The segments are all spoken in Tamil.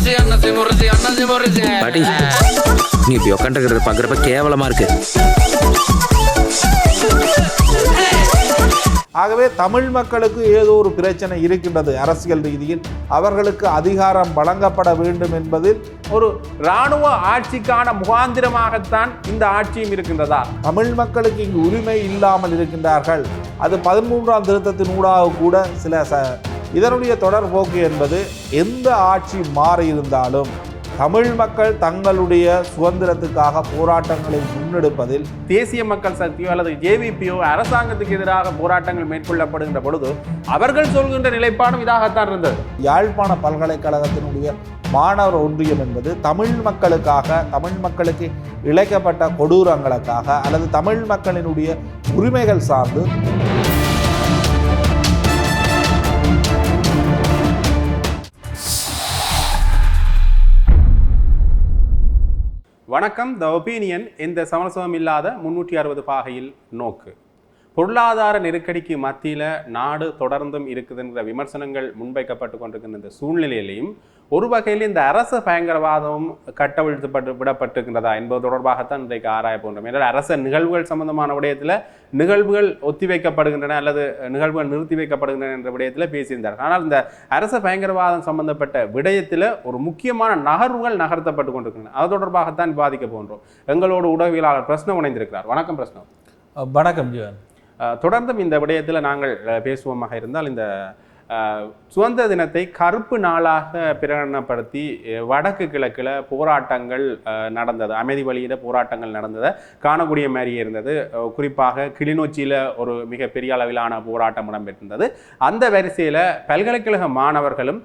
பாட்டி நீ இப்படி உட்காந்துக்கிறது பார்க்குறப்ப கேவலமா இருக்கு. ஆகவே தமிழ் மக்களுக்கு ஏதோ ஒரு பிரச்சனை இருக்கின்றது. அரசியல் ரீதியில் அவர்களுக்கு அதிகாரம் வழங்கப்பட வேண்டும் என்பதில் ஒரு இராணுவ ஆட்சிக்கான முகாந்திரமாகத்தான் இந்த ஆட்சியும் இருக்கின்றதா? தமிழ் மக்களுக்கு இங்கு உரிமை இல்லாமல் இருக்கின்றார்கள். அது 13ஆம் திருத்தத்தின் ஊடாக கூட சில இதனுடைய தொடர்போக்கு என்பது எந்த ஆட்சி மாறியிருந்தாலும் தமிழ் மக்கள் தங்களுடைய சுதந்திரத்துக்காக போராட்டங்களை முன்னெடுப்பதில் தேசிய மக்கள் சக்தியோ அல்லது ஜேவிபியோ அரசாங்கத்துக்கு எதிராக போராட்டங்கள் மேற்கொள்ளப்படுகின்ற பொழுது அவர்கள் சொல்கின்ற நிலைப்பாடும் இதாகத்தான் இருந்தது. யாழ்ப்பாண பல்கலைக்கழகத்தினுடைய மாணவர் ஒன்றியம் என்பது தமிழ் மக்களுக்காக, தமிழ் மக்களுக்கு இழைக்கப்பட்ட கொடூரங்களுக்காக அல்லது தமிழ் மக்களினுடைய உரிமைகள் சார்ந்து வணக்கம். த ஒப்பீனியன் எந்த சமரசமும் இல்லாத 360 பாகையில் நோக்கு. பொருளாதார நெருக்கடிக்கு மத்தியில் நாடு தொடர்ந்தும் இருக்குதுன்ற விமர்சனங்கள் முன்வைக்கப்பட்டு கொண்டிருக்கின்ற இந்த சூழ்நிலையிலையும் ஒரு வகையில் இந்த அரச பயங்கரவாதமும் கட்டவிழ்த்து விடப்பட்டிருக்கின்றதா என்பது தொடர்பாகத்தான் இன்றைக்கு ஆராய போன்றோம். ஏன்னால் அரச நிகழ்வுகள் சம்பந்தமான விடயத்தில் நிகழ்வுகள் ஒத்திவைக்கப்படுகின்றன அல்லது நிகழ்வுகள் நிறுத்தி வைக்கப்படுகின்றன என்ற விடயத்தில் பேசியிருந்தார். ஆனால் இந்த அரச பயங்கரவாதம் சம்பந்தப்பட்ட விடயத்தில் ஒரு முக்கியமான நகர்வுகள் நகர்த்தப்பட்டு கொண்டிருக்கின்றன. அது தொடர்பாகத்தான் விவாதிக்க போன்றோம். எங்களோட ஊடகவியலாளர் பிரஸ்னவ் இணைந்திருக்கிறார். வணக்கம் பிரஸ்னவ். வணக்கம் ஜீவன். தொடர்ந்தும் இந்த விடயத்தில் நாங்கள் பேசுவோமாக இருந்தால், இந்த சுதந்திர தினத்தை கருப்பு நாளாக பிரகடனப்படுத்தி வடக்கு கிழக்கில் போராட்டங்கள் நடந்தது, அமைதி வழியிட போராட்டங்கள் நடந்ததை காணக்கூடிய மாதிரியே இருந்தது. குறிப்பாக கிளிநொச்சியில் ஒரு மிகப்பெரிய அளவிலான போராட்டம் இடம்பெற்றிருந்தது. அந்த வரிசையில் பல்கலைக்கழக மாணவர்களும்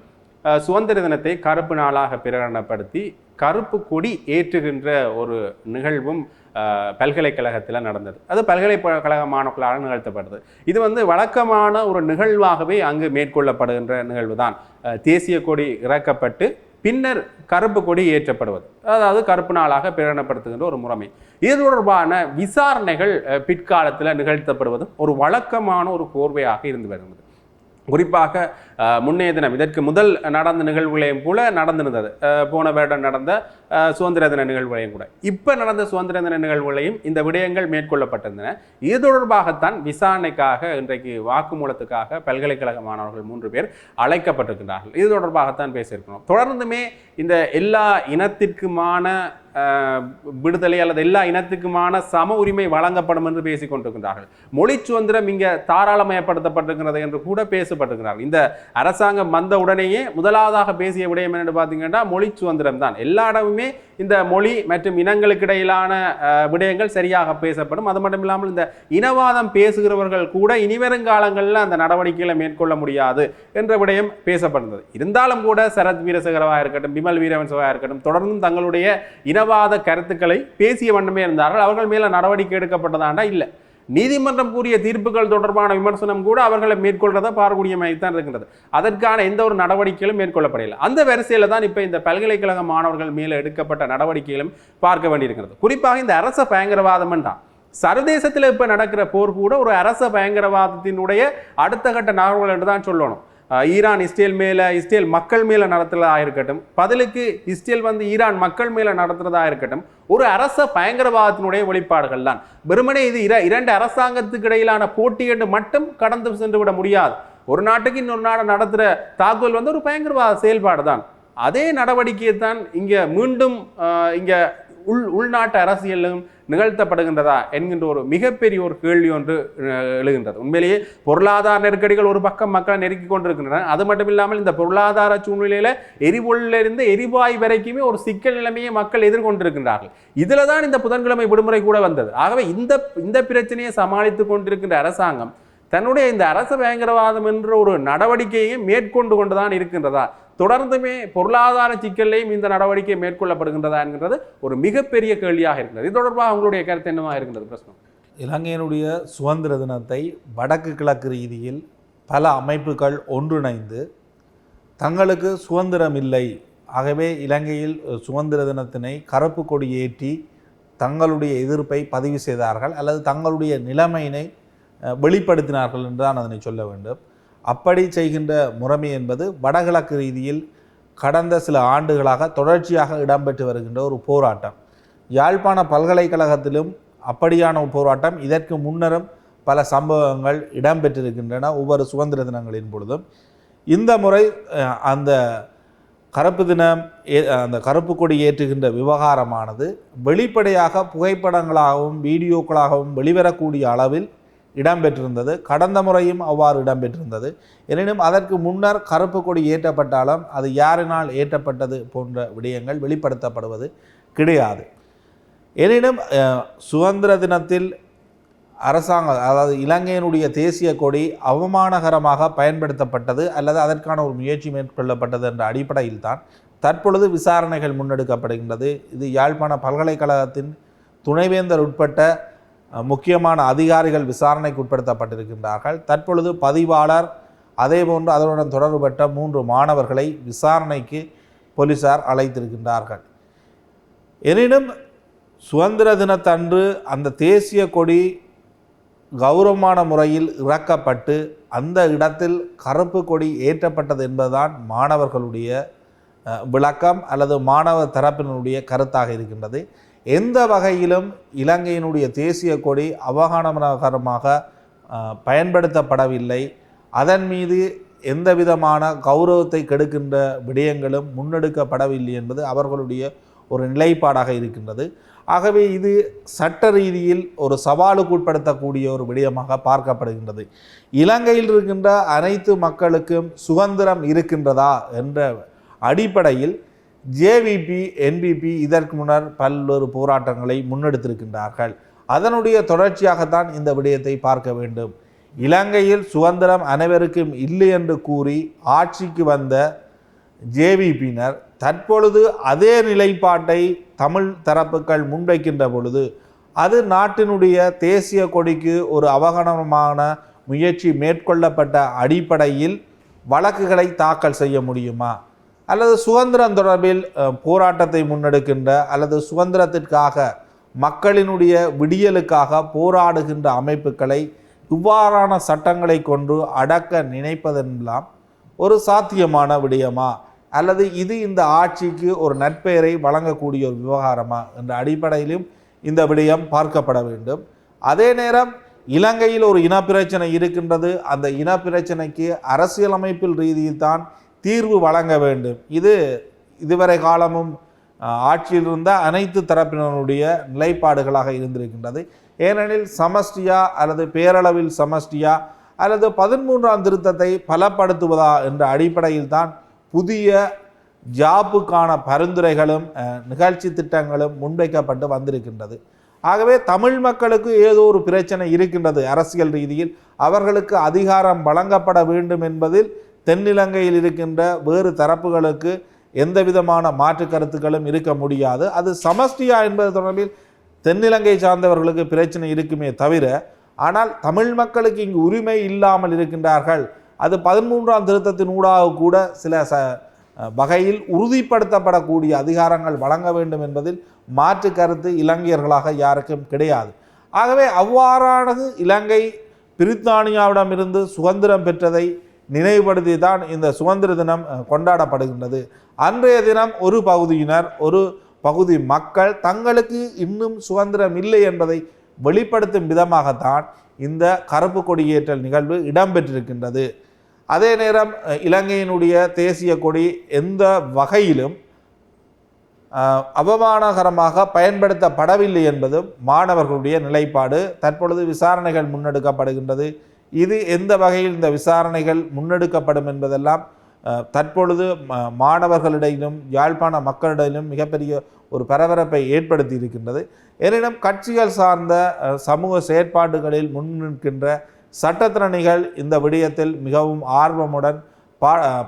சுதந்திர தினத்தை கருப்பு நாளாக பிரகடனப்படுத்தி கருப்பு கொடி ஏற்றுகின்ற ஒரு நிகழ்வும் பல்கலைக்கழகத்தில் நடந்தது. அது பல்கலைக்கழக மாணவர்களால் நிகழ்த்தப்பட்டது. இது வழக்கமான ஒரு நிகழ்வாகவே அங்கு மேற்கொள்ளப்படுகின்ற நிகழ்வு தான். தேசிய கொடி இறக்கப்பட்டு பின்னர் கருப்பு கொடி ஏற்றப்படுவது, அதாவது கருப்பு நாளாக பிரகடனப்படுத்துகின்ற ஒரு முறைமை. இது தொடர்பான விசாரணைகள் பிற்காலத்தில் நிகழ்த்தப்படுவதும் ஒரு வழக்கமான ஒரு கோர்வையாக இருந்து வருகிறது. குறிப்பாக முன்னைய தினம் இதற்கு முதல் நடந்த நிகழ்வுகளையும் கூட நடந்திருந்தது. போன வருடம் நடந்த சுதந்திர தின நிகழ்வுகளையும் கூட, இப்போ நடந்த சுதந்திர தின நிகழ்வுகளையும் இந்த விடயங்கள் மேற்கொள்ளப்பட்டிருந்தன. இது தொடர்பாகத்தான் விசாரணைக்காக இன்றைக்கு வாக்குமூலத்துக்காக பல்கலைக்கழக மாணவர்கள் 3 பேர் அழைக்கப்பட்டிருக்கின்றார்கள். இது தொடர்பாகத்தான் பேசியிருக்கணும். தொடர்ந்துமே இந்த எல்லா இனத்திற்குமான விடுதலை அல்லது எல்லா இனத்துக்குமான சம உரிமை வழங்கப்படும் என்று பேசிக் கொண்டிருக்கின்றார்கள். மொழி சுதந்திரம் இங்கே தாராளமயப்படுத்தப்பட்டிருக்கிறது என்று கூட பேசப்பட்டிருக்கிறார்கள். இந்த அரசாங்கம் வந்த உடனேயே முதலாவதாக பேசிய விடயம் என்று பார்த்தீங்கன்னா மொழி சுதந்திரம் தான். எல்லா இடமுமே இந்த மொழி மற்றும் இனங்களுக்கு இடையிலான விடயங்கள் சரியாக பேசப்படும். அது மட்டும் இல்லாமல் இந்த இனவாதம் பேசுகிறவர்கள் கூட இனிவருங்காலங்களில் அந்த நடவடிக்கைகளை மேற்கொள்ள முடியாது என்ற விடயம் பேசப்படுகிறது. இருந்தாலும் கூட சரத் வீரசேகரவாக இருக்கட்டும், பிமல் வீரவன்சவாக இருக்கட்டும், தொடர்ந்தும் தங்களுடைய இனவாத கருத்துக்களை பேசிய வண்ணமே இருந்தார்கள். அவர்கள் மேல நடவடிக்கை எடுக்கப்பட்டதாண்டா இல்லை. நீதிமன்றம் கூறிய தீர்ப்புகள் தொடர்பான விமர்சனம் கூட அவர்களை மேற்கொள்றதை பார்க்கக்கூடிய மாதிரி தான் இருக்கின்றது. அதற்கான எந்த ஒரு நடவடிக்கைகளும் மேற்கொள்ளப்படவில்லை. அந்த வரிசையில தான் இப்ப இந்த பல்கலைக்கழக மாணவர்கள் மேல எடுக்கப்பட்ட நடவடிக்கைகளும் பார்க்க வேண்டியிருக்கிறது. குறிப்பாக இந்த அரச பயங்கரவாதம் என்றால் சர்வதேசத்தில் இப்ப நடக்கிற போர் கூட ஒரு அரச பயங்கரவாதத்தினுடைய அடுத்த கட்ட நகர்வுகள் என்று தான் சொல்லணும். ஈரான் இஸ்ரேல் மக்கள் மேல நடத்துறதா இருக்கட்டும், பதிலுக்கு இஸ்ரேல் ஈரான் மக்கள் மேல நடத்துறதா இருக்கட்டும், ஒரு அரச பயங்கரவாதத்தினுடைய வெளிப்பாடுகள் தான். வெறுமனே இது இரண்டு அரசாங்கத்துக்கு இடையிலான போட்டி என்று மட்டும் கடந்து சென்று விட முடியாது. ஒரு நாட்டுக்கு இன்னொரு நாடு நடத்துற தாக்குதல் ஒரு பயங்கரவாத செயல்பாடு தான். அதே நடவடிக்கையை தான் இங்க மீண்டும் இங்க உள்நாட்டு அரசியலும் நிகழ்த்தப்படுகின்றதா என்கின்ற ஒரு மிகப்பெரிய ஒரு கேள்வி ஒன்று எழுகின்றது. உண்மையிலேயே பொருளாதார நெருக்கடிகள் ஒரு பக்கம் மக்களை நெருக்கி கொண்டிருக்கின்றன. அது மட்டும் இல்லாமல் இந்த பொருளாதார சூழ்நிலையில எரிபொருளிலிருந்து எரிவாயு வரைக்குமே ஒரு சிக்கல் நிலைமையை மக்கள் எதிர்கொண்டிருக்கின்றார்கள். இதுல தான் இந்த புதன்கிழமை விடுமுறை கூட வந்தது. ஆகவே இந்த பிரச்சனையை சமாளித்துக் கொண்டிருக்கின்ற அரசாங்கம் தன்னுடைய இந்த அரச பயங்கரவாதம் என்ற ஒரு நடவடிக்கையை மேற்கொண்டு கொண்டுதான் இருக்கின்றதா, தொடர்ந்துமே பொருளாதார சிக்கலையும் இந்த நடவடிக்கை மேற்கொள்ளப்படுகின்றதா என்கின்றது ஒரு மிகப்பெரிய கேள்வியாக இருக்கிறது. இது தொடர்பாக அவங்களுடைய கருத்து என்னவா இருக்கின்றது பிரச்சனை? இலங்கையினுடைய சுதந்திர தினத்தை வடக்கு கிழக்கு ரீதியில் பல அமைப்புகள் ஒன்றிணைந்து தங்களுக்கு சுதந்திரம் இல்லை, ஆகவே இலங்கையில் சுதந்திர தினத்தினை கருப்பு கொடி ஏற்றி தங்களுடைய எதிர்ப்பை பதிவு செய்தார்கள் அல்லது தங்களுடைய நிலைமையினை வெளிப்படுத்தினார்கள் என்றுதான் அதனை சொல்ல வேண்டும். அப்படி செய்கின்ற முறைமை என்பது வடகிழக்கு ரீதியில் கடந்த சில ஆண்டுகளாக தொடர்ச்சியாக இடம்பெற்று வருகின்ற ஒரு போராட்டம். யாழ்ப்பாண பல்கலைக்கழகத்திலும் அப்படியான போராட்டம் இதற்கு முன்னரும் பல சம்பவங்கள் இடம்பெற்றிருக்கின்றன ஒவ்வொரு சுதந்திர தினங்களின் பொழுதும். இந்த முறை அந்த கருப்பு தினம் அந்த கருப்பு கொடி ஏற்றுகின்ற விவகாரமானது வெளிப்படையாக புகைப்படங்களாகவும் வீடியோக்களாகவும் வெளிவரக்கூடிய அளவில் இடம்பெற்றிருந்தது. கடந்த முறையும் அவ்வாறு இடம்பெற்றிருந்தது. எனினும் அதற்கு முன்னர் கருப்பு கொடி ஏற்றப்பட்டாலும் அது யாரினால் ஏற்றப்பட்டது போன்ற விடயங்கள் வெளிப்படுத்தப்படுவது கிடையாது. எனினும் சுதந்திர தினத்தில் அரசாங்கம், அதாவது இலங்கையினுடைய தேசிய கொடி அவமானகரமாக பயன்படுத்தப்பட்டது அல்லது அதற்கான ஒரு முயற்சி மேற்கொள்ளப்பட்டது என்ற அடிப்படையில் தான் தற்பொழுது விசாரணைகள் முன்னெடுக்கப்படுகின்றது. இது யாழ்ப்பாண பல்கலைக்கழகத்தின் துணைவேந்தர் உட்பட்ட முக்கியமான அதிகாரிகள் விசாரணைக்கு உட்படுத்தப்பட்டிருக்கின்றார்கள். தற்பொழுது பதிவாளர் அதேபோன்று அதனுடன் தொடர்புபட்ட 3 மாணவர்களை விசாரணைக்கு போலீசார் அழைத்திருக்கின்றார்கள். எனினும் சுதந்திர தினத்தன்று அந்த தேசிய கொடி கௌரவமான முறையில் இறக்கப்பட்டு அந்த இடத்தில் கருப்பு கொடி ஏற்றப்பட்டது என்பதுதான் மாணவர்களுடைய விளக்கம் அல்லது மாணவர் தரப்பினருடைய கருத்தாக இருக்கின்றது. எந்த வகையிலும் இலங்கையினுடைய தேசிய கொடி அவமானகரமாக பயன்படுத்தப்படவில்லை. அதன் மீது எந்த விதமான கௌரவத்தை கெடுக்கின்ற விடயங்களும் முன்னெடுக்கப்படவில்லை என்பது அவர்களுடைய ஒரு நிலைப்பாடாக இருக்கின்றது. ஆகவே இது சட்ட ரீதியில் ஒரு சவாலுக்கு உட்படுத்தக்கூடிய ஒரு விடயமாக பார்க்கப்படுகின்றது. இலங்கையில் இருக்கின்ற அனைத்து மக்களுக்கும் சுதந்திரம் இருக்கின்றதா என்ற அடிப்படையில் ஜேவிபி என்பிபி இதற்கு முன்னர் பல்வேறு போராட்டங்களை முன்னெடுத்திருக்கின்றார்கள். அதனுடைய தொடர்ச்சியாகத்தான் இந்த விடயத்தை பார்க்க வேண்டும். இலங்கையில் சுதந்திரம் அனைவருக்கும் இல்லை என்று கூறி ஆட்சிக்கு வந்த ஜேவிபியினர் தற்பொழுது அதே நிலைப்பாட்டை தமிழ் தரப்புகள் முன்வைக்கின்ற பொழுது அது நாட்டினுடைய தேசிய கொடிக்கு ஒரு அவகனமான முயற்சி மேற்கொள்ளப்பட்ட அடிப்படையில் வழக்குகளை தாக்கல் செய்ய முடியுமா? அல்லது சுதந்திரம் தொடர்பில் போராட்டத்தை முன்னெடுக்கின்ற அல்லது சுதந்திரத்திற்காக மக்களினுடைய விடியலுக்காக போராடுகின்ற அமைப்புகளை இவ்வாறான சட்டங்களை கொண்டு அடக்க நினைப்பதெல்லாம் ஒரு சாத்தியமான விடயமா? அல்லது இது இந்த ஆட்சிக்கு ஒரு நற்பெயரை வழங்கக்கூடிய ஒரு விவகாரமா என்ற அடிப்படையிலும் இந்த விடயம் பார்க்கப்பட வேண்டும். அதே நேரம் இலங்கையில் ஒரு இனப்பிரச்சனை இருக்கின்றது. அந்த இனப்பிரச்சனைக்கு அரசியலமைப்பில் ரீதியில் தான் தீர்வு வழங்க வேண்டும். இது இதுவரை காலமும் ஆட்சியில் இருந்த அனைத்து தரப்பினருடைய நிலைப்பாடுகளாக இருந்திருக்கின்றது. ஏனெனில் சமஷ்டியா அல்லது பேரளவில் சமஷ்டியா அல்லது 13ஆம் திருத்தத்தை பலப்படுத்துவதா என்ற அடிப்படையில் தான் புதிய ஜாப்புக்கான பரிந்துரைகளும் நிகழ்ச்சி திட்டங்களும் முன்வைக்கப்பட்டு வந்திருக்கின்றது. ஆகவே தமிழ் மக்களுக்கு ஏதோ ஒரு பிரச்சனை இருக்கின்றது. அரசியல் ரீதியில் அவர்களுக்கு அதிகாரம் வழங்கப்பட வேண்டும் என்பதில் தென்னிலங்கையில் இருக்கின்ற வேறு தரப்புகளுக்கு எந்த விதமான மாற்று கருத்துக்களும் இருக்க முடியாது. அது சமஷ்டியா என்பது தொடர்பில் தென்னிலங்கை சார்ந்தவர்களுக்கு பிரச்சனை இருக்குமே தவிர, ஆனால் தமிழ் மக்களுக்கு இங்கு உரிமை இல்லாமல் இருக்கின்றார்கள். அது 13ஆம் திருத்தத்தின் ஊடாக கூட சில வகையில் உறுதிப்படுத்தப்படக்கூடிய அதிகாரங்கள் வழங்க வேண்டும் என்பதில் மாற்று கருத்து இலங்கையர்களாக யாருக்கும் கிடையாது. ஆகவே அவ்வாறானது இலங்கை பிரித்தானியாவிடமிருந்து சுதந்திரம் பெற்றதை நினைவுபடுத்தி தான் இந்த சுதந்திர தினம் கொண்டாடப்படுகின்றது. அன்றைய தினம் ஒரு பகுதியினர், ஒரு பகுதி மக்கள் தங்களுக்கு இன்னும் சுதந்திரம் இல்லை என்பதை வெளிப்படுத்தும் விதமாகத்தான் இந்த கருப்பு கொடியேற்றல் நிகழ்வு இடம்பெற்றிருக்கின்றது. அதே நேரம் இலங்கையினுடைய தேசிய கொடி எந்த வகையிலும் அவமானகரமாக பயன்படுத்தப்படவில்லை என்பதும் மாணவர்களுடைய நிலைப்பாடு. தற்பொழுது விசாரணைகள் முன்னெடுக்கப்படுகின்றது. இது எந்த வகையில் இந்த விசாரணைகள் முன்னெடுக்கப்படும் என்பதெல்லாம் தற்பொழுது மாணவர்களிடையிலும் யாழ்ப்பாண மக்களிடையிலும் மிகப்பெரிய ஒரு பரபரப்பை ஏற்படுத்தி இருக்கின்றது. எனினும் கட்சிகள் சார்ந்த சமூக செயற்பாடுகளில் முன்னிற்கின்ற சட்டத்திறனிகள் இந்த விடயத்தில் மிகவும் ஆர்வமுடன்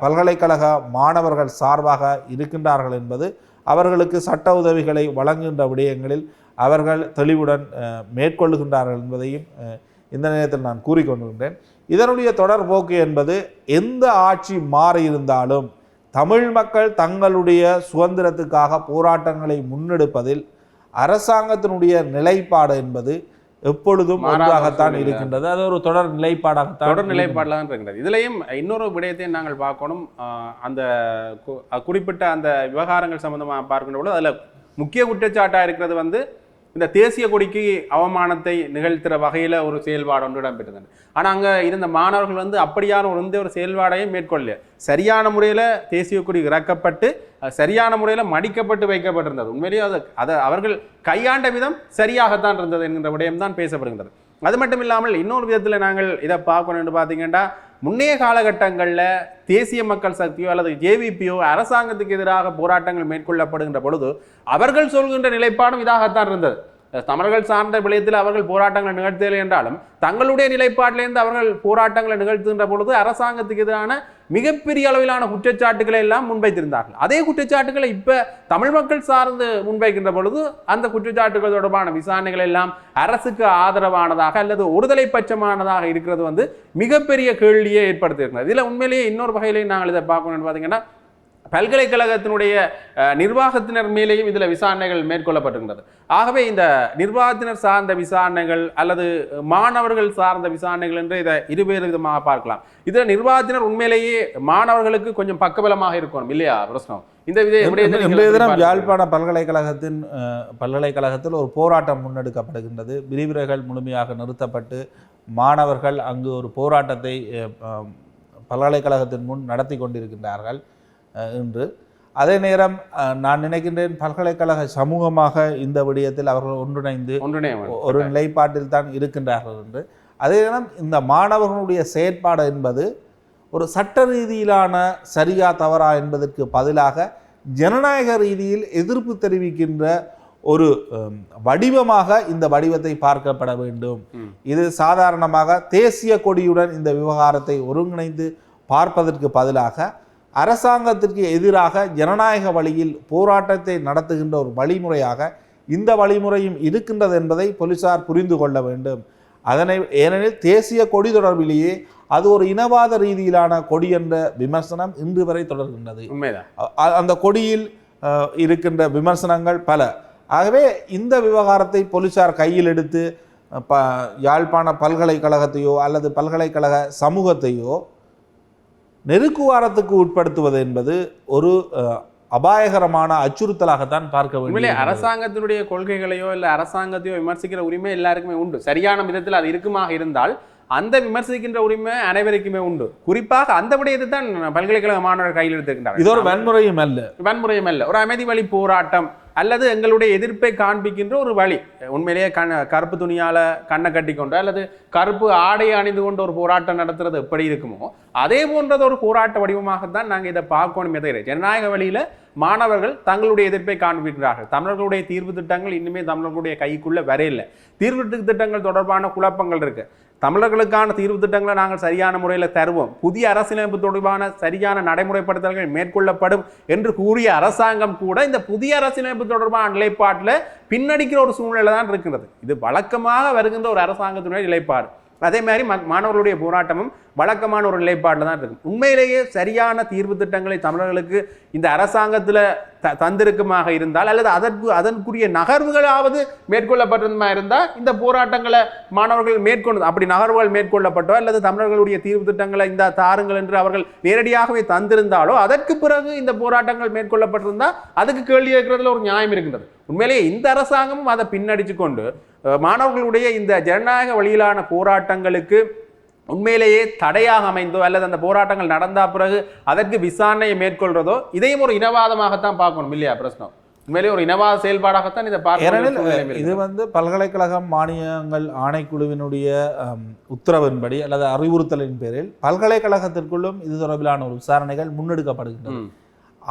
பல்கலைக்கழக மாணவர்கள் சார்பாக இருக்கின்றார்கள் என்பது அவர்களுக்கு சட்ட உதவிகளை வழங்குகின்ற விடயங்களில் அவர்கள் தெளிவுடன் மேற்கொள்ளுகின்றார்கள் என்பதையும் இந்த நேரத்தில் நான் கூறிக்கொண்டிருக்கின்றேன். இதனுடைய தொடர்போக்கு என்பது எந்த ஆட்சி மாறியிருந்தாலும் தமிழ் மக்கள் தங்களுடைய சுதந்திரத்துக்காக போராட்டங்களை முன்னெடுப்பதில் அரசாங்கத்தினுடைய நிலைப்பாடு என்பது எப்பொழுதும் ஒன்றாகத்தான் இருக்கின்றது. அது ஒரு தொடர் நிலைப்பாடாகத்தான் தான் இருக்கின்றது. இதுலயும் இன்னொரு விடயத்தையும் நாங்கள் பார்க்கணும். அந்த குறிப்பிட்ட அந்த விவகாரங்கள் சம்பந்தமாக பார்க்கின்ற பொழுது அதுல முக்கிய குற்றச்சாட்டா இருக்கிறது வந்து இந்த தேசிய கொடிக்கு அவமானத்தை நிகழ்த்துற வகையில ஒரு செயல்பாடு ஒன்று இடம்பெற்றது. ஆனா அங்க இருந்த மாணவர்கள் வந்து அப்படியான ஒரு செயல்பாடையும் மேற்கொள்ள சரியான முறையில தேசிய கொடி இறக்கப்பட்டு சரியான முறையில மடிக்கப்பட்டு வைக்கப்பட்டிருந்தது. உண்மையிலேயே அதை அவர்கள் கையாண்ட விதம் சரியாகத்தான் இருந்தது என்கின்ற விடயம் தான் பேசப்படுகின்றது. அது மட்டும் இல்லாமல் இன்னொரு விதத்துல நாங்கள் இதை பார்க்கணும்னு பார்த்தீங்கன்னா, முன்னைய காலகட்டங்களில் தேசிய மக்கள் சக்தியோ அல்லது ஜேவிபியோ அரசாங்கத்துக்கு எதிராக போராட்டங்கள் மேற்கொள்ளப்படுகின்ற பொழுது அவர்கள் சொல்கின்ற நிலைப்பாடும் இதாகத்தான் இருந்தது. தமிழர்கள் சார்ந்த விடயத்தில் அவர்கள் போராட்டங்களை நிகழ்த்தவில்லை என்றாலும் தங்களுடைய நிலைப்பாட்டிலிருந்து அவர்கள் போராட்டங்களை நிகழ்த்துகின்ற பொழுது அரசாங்கத்துக்கு எதிரான மிகப்பெரிய அளவிலான குற்றச்சாட்டுகளை எல்லாம் முன்வைத்திருந்தார்கள். அதே குற்றச்சாட்டுகளை இப்ப தமிழ் மக்கள் சார்ந்து முன்வைக்கின்ற பொழுது அந்த குற்றச்சாட்டுகள் தொடர்பான விசாரணைகள் எல்லாம் அரசுக்கு ஆதரவானதாக அல்லது ஒருதலை பட்சமானதாக இருக்கிறது வந்து மிகப்பெரிய கேள்வியை ஏற்படுத்தியிருக்கிறது. இதுல உண்மையிலேயே இன்னொரு வகையிலையும் நாங்கள் இதை பார்க்கணும்னு பார்த்தீங்கன்னா, பல்கலைக்கழகத்தினுடைய நிர்வாகத்தினர் மேலேயும் இதில் விசாரணைகள் மேற்கொள்ளப்பட்டிருக்கிறது. ஆகவே இந்த நிர்வாகத்தினர் சார்ந்த விசாரணைகள் அல்லது மாணவர்கள் சார்ந்த விசாரணைகள் என்று இதை இருவேறு விதமாக பார்க்கலாம். இதில் நிர்வாகத்தினர் உண்மையிலேயே மாணவர்களுக்கு கொஞ்சம் பக்கபலமாக இருக்கணும் இல்லையா பிரச்சனை? இந்த யாழ்ப்பாண பல்கலைக்கழகத்தில் ஒரு போராட்டம் முன்னெடுக்கப்படுகின்றது. விரிவுரைகள் முழுமையாக நிறுத்தப்பட்டு மாணவர்கள் அங்கு ஒரு போராட்டத்தை பல்கலைக்கழகத்தின் முன் நடத்தி கொண்டிருக்கின்றார்கள் என்று. அதே நேரம் நான் நினைக்கின்றேன் பல்கலைக்கழக சமூகமாக இந்த விடயத்தில் அவர்கள் ஒன்றிணைந்து ஒரு நிலைப்பாட்டில் தான் இருக்கின்றார்கள் என்று. அதே நேரம் இந்த மாணவர்களுடைய செயற்பாடு என்பது ஒரு சட்ட ரீதியிலான சரியா தவறா என்பதற்கு பதிலாக ஜனநாயக ரீதியில் எதிர்ப்பு தெரிவிக்கின்ற ஒரு வடிவமாக இந்த வடிவத்தை பார்க்கப்பட வேண்டும். இது சாதாரணமாக தேசிய கொடியுடன் இந்த விவகாரத்தை ஒருங்கிணைந்து பார்ப்பதற்கு பதிலாக அரசாங்கத்திற்கு எதிராக ஜனநாயக வழியில் போராட்டத்தை நடத்துகின்ற ஒரு வழிமுறையாக இந்த வழிமுறையும் இருக்கின்றது என்பதை போலீசார் புரிந்து கொள்ள வேண்டும். ஏனெனில் தேசிய கொடி தொடர்பிலேயே அது ஒரு இனவாத ரீதியிலான கொடி என்ற விமர்சனம் இன்று வரை தொடர்கின்றது. அந்த கொடியில் இருக்கின்ற விமர்சனங்கள் பல. ஆகவே இந்த விவகாரத்தை போலீசார் கையில் எடுத்து யாழ்ப்பாண பல்கலைக்கழகத்தையோ அல்லது பல்கலைக்கழக சமூகத்தையோ நெருக்குவாரத்துக்கு உட்படுத்துவது என்பது ஒரு அபாயகரமான அச்சுறுத்தலாகத்தான் பார்க்க வேண்டும். அரசாங்கத்தினுடைய கொள்கைகளையோ இல்லை அரசாங்கத்தையோ விமர்சிக்கிற உரிமை எல்லாருக்குமே உண்டு. சரியான விதத்தில் அது இருக்குமாக இருந்தால் அந்த விமர்சிக்கின்ற உரிமை அனைவருக்குமே உண்டு. குறிப்பாக அந்த விடயத்தை தான் பல்கலைக்கழக மாணவர்கள் கையில் எடுத்துக்கின்றார். இது ஒரு வன்முறையும் அல்ல, ஒரு அமைதி வழி போராட்டம் அல்லது எங்களுடைய எதிர்ப்பை காண்பிக்கின்ற ஒரு வழி. உண்மையிலேயே கருப்பு துணியால கண்ணை கட்டி கொண்டு அல்லது கருப்பு ஆடை அணிந்து கொண்டு ஒரு போராட்டம் நடத்துறது எப்படி இருக்குமோ அதே போன்றது ஒரு போராட்ட வடிவமாகத்தான் நாங்கள் இதை பார்க்கணும். எதிரே ஜனநாயக வழியில மாணவர்கள் தங்களுடைய எதிர்ப்பை காண்பிக்கிறார்கள். தமிழர்களுடைய தீர்வு திட்டங்கள் இன்னுமே தமிழர்களுடைய கைக்குள்ள வரையில்லை. தீர்வு திட்டங்கள் தொடர்பான குழப்பங்கள் இருக்கு. தமிழர்களுக்கான தீர்வு திட்டங்களை நாங்கள் சரியான முறையில் தருவோம், புதிய அரசியலமைப்பு தொடர்பான சரியான நடைமுறைப்படுத்தல்கள் மேற்கொள்ளப்படும் என்று கூறிய அரசாங்கம் கூட இந்த புதிய அரசியலமைப்பு தொடர்பான நிலைப்பாட்டில் பின்னடிக்கிற ஒரு சூழ்நிலை தான் இருக்கிறது. இது வழக்கமாக வருகின்ற ஒரு அரசாங்கத்தினுடைய நிலைப்பாடு. அதே மாதிரி மாணவர்களுடைய போராட்டமும் வழக்கமான ஒரு நிலைப்பாட்டில் தான் இருக்கும். உண்மையிலேயே சரியான தீர்வு திட்டங்களை தமிழர்களுக்கு இந்த அரசாங்கத்தில் தந்திருக்குமாக இருந்தால் அல்லது அதற்குரிய நகர்வுகளாவது மேற்கொள்ளப்பட்டதுமா இருந்தால் இந்த போராட்டங்களை மாணவர்கள் மேற்கொண்டு அப்படி நகர்வுகள் மேற்கொள்ளப்பட்டோ அல்லது தமிழர்களுடைய தீர்வு திட்டங்களை இந்த தாருங்கள் என்று அவர்கள் நேரடியாகவே தந்திருந்தாலோ அதற்கு பிறகு இந்த போராட்டங்கள் மேற்கொள்ளப்பட்டிருந்தால் அதுக்கு கேள்வி கேட்கறதுல ஒரு நியாயம் இருக்கின்றது. உண்மையிலேயே இந்த அரசாங்கமும் அதை பின்னடிச்சு கொண்டு மாணவர்களுடைய இந்த ஜனநாயக வழியிலான போராட்டங்களுக்கு உண்மையிலேயே தடையாக அமைந்தோ அல்லது அந்த போராட்டங்கள் நடந்த பிறகு அதற்கு விசாரணையை மேற்கொள்றதோ இதையும் ஒரு இனவாதமாகத்தான் பார்க்கணும் இல்லையா பிரச்சனை? உண்மையிலேயே ஒரு இனவாத செயல்பாடாகத்தான் இதை பார்க்கணும். இது பல்கலைக்கழகம் மானியங்கள் ஆணைக்குழுவினுடைய உத்தரவின்படி அல்லது அறிவுறுத்தலின் பேரில் பல்கலைக்கழகத்திற்குள்ளும் இது தொடர்பிலான ஒரு விசாரணைகள் முன்னெடுக்கப்படுகின்றன.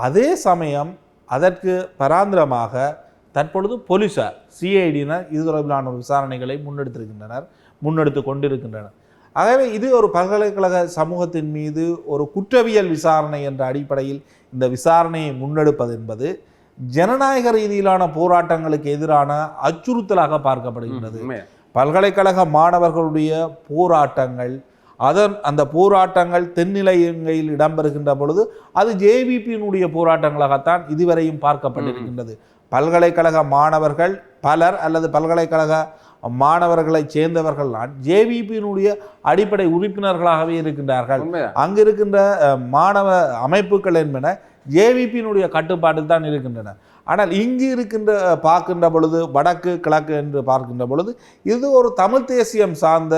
அதே சமயம் அதற்கு பராந்திரமாக தற்பொழுது போலீசார் சிஐடியினர் இது தொடர்பிலான விசாரணைகளை முன்னெடுத்து கொண்டிருக்கின்றனர். ஆகவே இது ஒரு பல்கலைக்கழக சமூகத்தின் மீது ஒரு குற்றவியல் விசாரணை என்ற அடிப்படையில் இந்த விசாரணையை முன்னெடுப்பது என்பது ஜனநாயக ரீதியிலான போராட்டங்களுக்கு எதிரான அச்சுறுத்தலாக பார்க்கப்படுகின்றது. பல்கலைக்கழக மாணவர்களுடைய போராட்டங்கள் அந்த போராட்டங்கள் தென்னிலங்கையில் இடம்பெறுகின்ற பொழுது அது ஜேவிபியினுடைய போராட்டங்களாகத்தான் இதுவரையும் பார்க்கப்பட்டிருக்கின்றது. பல்கலைக்கழக மாணவர்கள் பலர் அல்லது பல்கலைக்கழக மாணவர்களைச் சேர்ந்தவர்கள் ஜேவிபியினுடைய அடிப்படை உறுப்பினர்களாகவே இருக்கின்றார்கள். அங்கு இருக்கின்ற மாணவ அமைப்புகள் என்பன ஜேவிபியினுடைய கட்டுப்பாட்டில் தான் இருக்கின்றன. ஆனால் இங்கு இருக்கின்ற பார்க்கின்ற பொழுது வடக்கு கிழக்கு என்று பார்க்கின்ற பொழுது இது ஒரு தமிழ் தேசியம் சார்ந்த